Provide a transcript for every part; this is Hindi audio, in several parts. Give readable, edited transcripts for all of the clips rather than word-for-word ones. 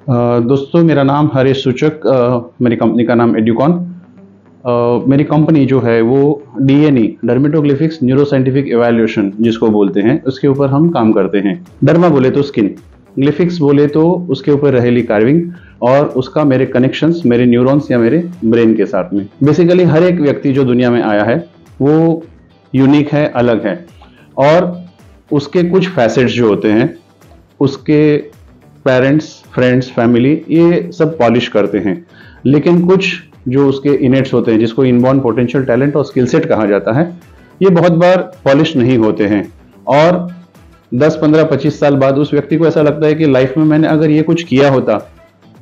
दोस्तों, मेरा नाम हरीश सूचक। मेरी कंपनी का नाम एड्यूकॉन। मेरी कंपनी जो है वो डीएनई, डर्मेटोग्लिफिक्स न्यूरो साइंटिफिक एवेल्यूएशन जिसको बोलते हैं, उसके ऊपर हम काम करते हैं। डर्मा बोले तो स्किन, ग्लिफिक्स बोले तो उसके ऊपर रहेली कार्विंग और उसका मेरे कनेक्शंस मेरे न्यूरॉन्स या मेरे ब्रेन के साथ में। बेसिकली हर एक व्यक्ति जो दुनिया में आया है वो यूनिक है, अलग है, और उसके कुछ फैसेट्स जो होते हैं उसके पेरेंट्स, फ्रेंड्स, फैमिली ये सब पॉलिश करते हैं। लेकिन कुछ जो उसके इनेट्स होते हैं, जिसको इनबॉर्न पोटेंशियल टैलेंट और स्किल सेट कहा जाता है, ये बहुत बार पॉलिश नहीं होते हैं और 10, 15, 25 साल बाद उस व्यक्ति को ऐसा लगता है कि लाइफ में मैंने अगर ये कुछ किया होता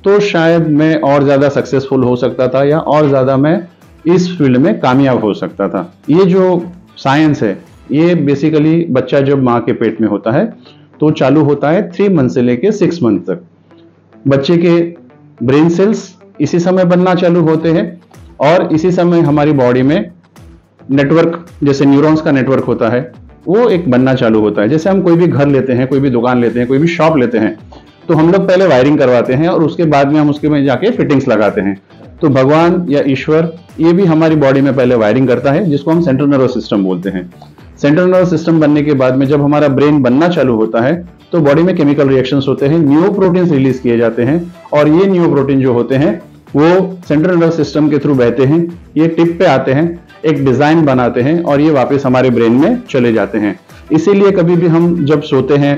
तो शायद मैं और ज़्यादा सक्सेसफुल हो सकता था या और ज़्यादा मैं इस फील्ड में कामयाब हो सकता था। ये जो साइंस है ये बेसिकली बच्चा जब माँ के पेट में होता है तो चालू होता है 3 मंथ से लेके 6 मंथ तक। बच्चे के ब्रेन सेल्स इसी समय बनना चालू होते हैं और इसी समय हमारी बॉडी में नेटवर्क, जैसे न्यूरॉन्स का नेटवर्क होता है, वो एक बनना चालू होता है। जैसे हम कोई भी घर लेते हैं, कोई भी दुकान लेते हैं, कोई भी शॉप लेते हैं, तो हम लोग पहले वायरिंग करवाते हैं और उसके बाद में हम उसके में जाके फिटिंग्स लगाते हैं। तो भगवान या ईश्वर ये भी हमारी बॉडी में पहले वायरिंग करता है, जिसको हम सेंट्रल नर्वस सिस्टम बोलते हैं। सेंट्रल नर्वस सिस्टम बनने के बाद में जब हमारा ब्रेन बनना चालू होता है तो बॉडी में केमिकल रिएक्शंस होते हैं, न्यूरोप्रोटीन्स रिलीज किए जाते हैं और ये न्यूरोप्रोटीन जो होते हैं वो सेंट्रल नर्वस सिस्टम के थ्रू बहते हैं, ये टिप पे आते हैं, एक डिजाइन बनाते हैं और ये वापस हमारे ब्रेन में चले जाते हैं। इसीलिए कभी भी हम जब सोते हैं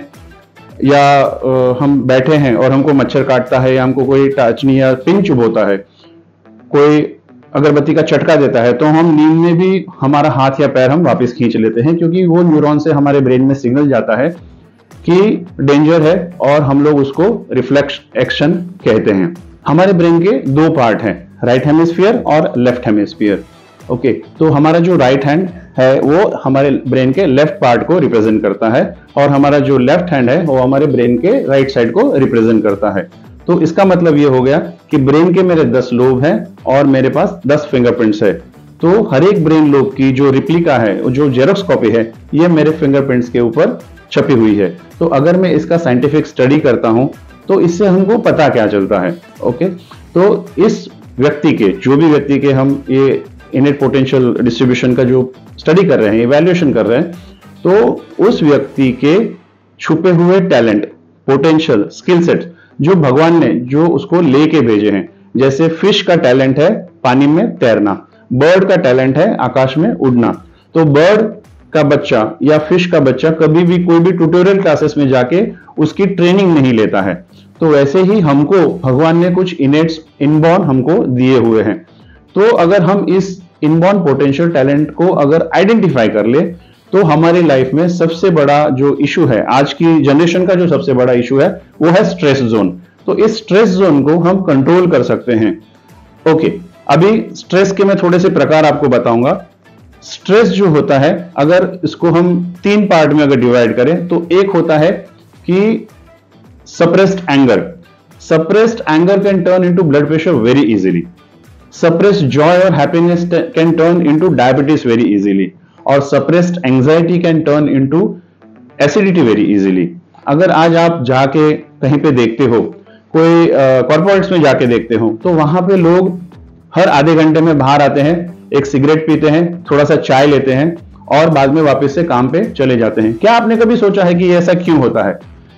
या हम बैठे हैं और हमको मच्छर काटता है या हमको कोई टाचनी या पिन चुभोता है, कोई अगरबत्ती का चटका देता है, तो हम नींद में भी हमारा हाथ या पैर हम वापस खींच लेते हैं, क्योंकि वो न्यूरॉन से हमारे ब्रेन में सिग्नल जाता है कि डेंजर है और हम लोग उसको रिफ्लेक्स एक्शन कहते हैं। हमारे ब्रेन के 2 पार्ट हैं, राइट हेमिस्फीयर और लेफ्ट हेमिस्फीयर। ओके, तो हमारा जो राइट हैंड है वो हमारे ब्रेन के लेफ्ट पार्ट को रिप्रेजेंट करता है और हमारा जो लेफ्ट हैंड है वो हमारे ब्रेन के राइट साइड को रिप्रेजेंट करता है। तो इसका मतलब ये हो गया कि ब्रेन के मेरे 10 लोब हैं और मेरे पास 10 फिंगरप्रिंट्स है। तो हर एक ब्रेन लोब की जो रिप्लिका है, जो जेरोक्स कॉपी है, ये मेरे फिंगरप्रिंट्स के ऊपर छपी हुई है। तो अगर मैं इसका साइंटिफिक स्टडी करता हूं तो इससे हमको पता क्या चलता है। ओके, तो इस व्यक्ति के, जो भी व्यक्ति के हम ये इनेट पोटेंशियल डिस्ट्रीब्यूशन का जो स्टडी कर रहे हैं, इवैल्यूएशन कर रहे हैं, तो उस व्यक्ति के छुपे हुए टैलेंट, पोटेंशियल, स्किल सेट जो भगवान ने जो उसको लेके भेजे हैं। जैसे फिश का टैलेंट है पानी में तैरना, बर्ड का टैलेंट है आकाश में उड़ना। तो बर्ड का बच्चा या फिश का बच्चा कभी भी कोई भी ट्यूटोरियल क्लासेस में जाके उसकी ट्रेनिंग नहीं लेता है। तो वैसे ही हमको भगवान ने कुछ इनेट्स, इनबॉर्न हमको दिए हुए हैं। तो अगर हम इस इनबॉर्न पोटेंशियल टैलेंट को अगर आइडेंटिफाई कर ले तो हमारी लाइफ में सबसे बड़ा जो इशू है, आज की जनरेशन का जो सबसे बड़ा इशू है, वो है स्ट्रेस जोन। तो इस स्ट्रेस जोन को हम कंट्रोल कर सकते हैं। ओके, अभी स्ट्रेस के मैं थोड़े से प्रकार आपको बताऊंगा। स्ट्रेस जो होता है, अगर इसको हम 3 पार्ट में अगर डिवाइड करें तो एक होता है कि suppressed anger. Suppressed anger can turn into blood pressure very easily. Suppressed joy और happiness can turn into diabetes very easily. और suppressed anxiety can turn into acidity very easily. अगर आज आप जाके कहीं पे देखते हो, कोई कॉर्पोरेट्स में जाके देखते हो, तो वहां पे लोग हर आधे घंटे में बाहर आते हैं, एक सिगरेट पीते हैं, थोड़ा सा चाय लेते हैं और बाद में वापस से काम पे चले जाते हैं। क्या आपने कभी सोचा है कि ऐसा क्यों होता है?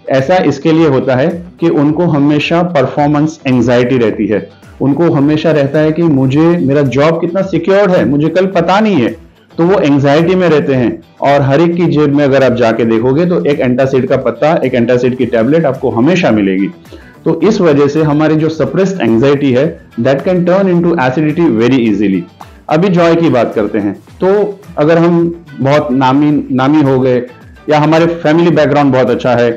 ऐसा इसके लिए होता है कि उनको हमेशा परफॉर्मेंस एंजाइटी रहती है। उनको हमेशा रहता है कि मुझे, मेरा जॉब कितना सिक्योर्ड है, मुझे कल पता नहीं है। तो वो एंजाइटी में रहते हैं और हर एक की जेब में अगर आप जाके देखोगे तो एक एंटासिड का पत्ता, एक एंटासिड की टैबलेट आपको हमेशा मिलेगी। तो इस वजह से हमारी जो सप्रेस्ड एंजाइटी है, that can turn into acidity very easily. अभी जॉय की बात करते हैं, तो अगर हम बहुत नामी हो गए या हमारे फैमिली बैकग्राउंड बहुत अच्छा है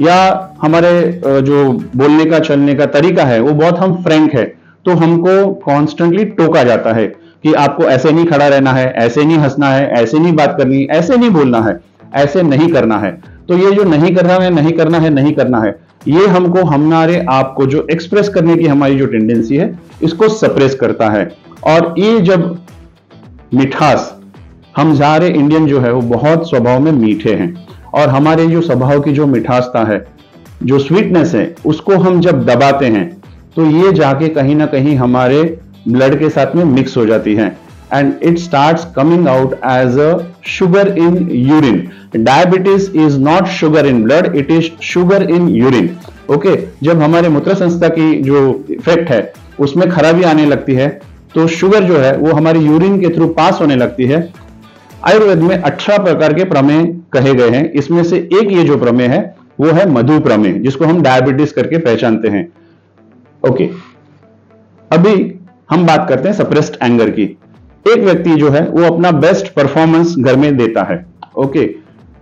या हमारे जो बोलने का, चलने का तरीका है वो बहुत हम फ्रैंक है, तो हमको कॉन्स्टेंटली टोका जाता है कि आपको ऐसे नहीं खड़ा रहना है, ऐसे नहीं हंसना है, ऐसे नहीं बात करनी, ऐसे नहीं बोलना है, ऐसे नहीं करना है। तो ये जो नहीं करना है, नहीं करना है, नहीं करना है, ये हमको हमारे आप को जो एक्सप्रेस करने की हमारी जो टेंडेंसी है, इसको सप्रेस करता है। और ये जब मिठास, हम सारे इंडियन जो है वो बहुत स्वभाव में मीठे हैं और हमारे जो स्वभाव की जो मिठासता है जो स्वीटनेस है उसको हम जब दबाते हैं तो ये जाके कहीं ना कहीं हमारे ब्लड के साथ में मिक्स हो जाती है and it starts coming out as a sugar in urine. Diabetes is not sugar in blood, it is sugar in urine. Okay, जब हमारे मूत्र संस्था की जो इफेक्ट है उसमें खराबी आने लगती है तो शुगर जो है वो हमारी यूरिन के थ्रू पास होने लगती है. आयुर्वेद में 18 प्रकार के प्रमेय कहे गए हैं. इसमें से एक ये जो प्रमेय है वो है मधु प्रमेय, जिसको हम डायबिटीज करके पहचानते हैं. ओके, अभी हम बात करते हैं सप्रेस्ड एंगर की. एक व्यक्ति जो है वो अपना बेस्ट परफॉर्मेंस घर में देता है. ओके,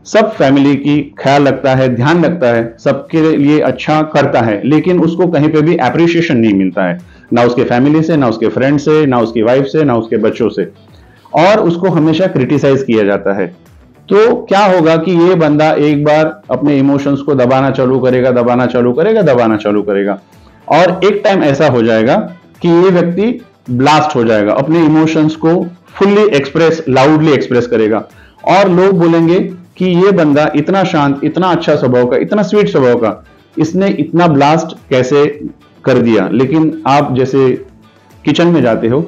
सब फैमिली की ख्याल रखता है, ध्यान रखता है, सबके लिए अच्छा करता है, लेकिन उसको कहीं पे भी एप्रिशिएशन नहीं मिलता है, ना उसके फैमिली से, ना उसके फ्रेंड से, ना उसकी वाइफ से, ना उसके बच्चों से, और उसको हमेशा क्रिटिसाइज किया जाता है. तो क्या होगा कि ये बंदा एक बार अपने इमोशंस को दबाना चालू करेगा, दबाना चालू करेगा, दबाना चालू करेगा, और एक टाइम ऐसा हो जाएगा कि ये व्यक्ति ब्लास्ट हो जाएगा, अपने इमोशंस को फुल्ली एक्सप्रेस, लाउडली एक्सप्रेस करेगा, और लोग बोलेंगे कि ये बंदा इतना शांत, इतना अच्छा स्वभाव का, इतना स्वीट स्वभाव का, इसने इतना ब्लास्ट कैसे कर दिया. लेकिन आप जैसे किचन में जाते हो,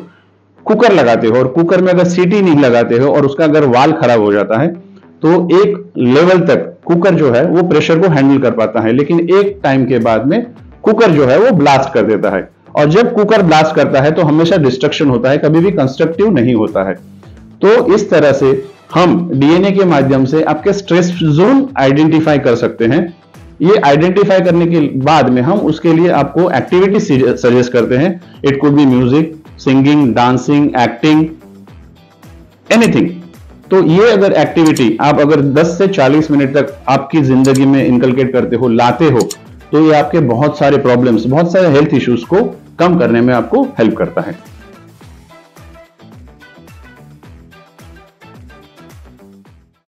कुकर लगाते हो, और कुकर में अगर सीटी नहीं लगाते हो और उसका अगर वाल खराब हो जाता है तो एक लेवल तक कुकर जो है वो प्रेशर को हैंडल कर पाता है, लेकिन एक टाइम के बाद में कुकर जो है वो ब्लास्ट कर देता है. और जब कुकर ब्लास्ट करता है तो हमेशा डिस्ट्रक्शन होता है, कभी भी कंस्ट्रक्टिव नहीं होता है. तो इस तरह से हम डीएनए के माध्यम से आपके स्ट्रेस जोन आइडेंटिफाई कर सकते हैं. ये आइडेंटिफाई करने के बाद में हम उसके लिए आपको एक्टिविटी सजेस्ट करते हैं. It could be music, singing, dancing, acting, anything. तो ये अगर एक्टिविटी आप अगर 10 से 40 मिनट तक आपकी जिंदगी में इनकलकेट करते हो, लाते हो, तो ये आपके बहुत सारे प्रॉब्लम्स, बहुत सारे हेल्थ इश्यूज को कम करने में आपको हेल्प करता है.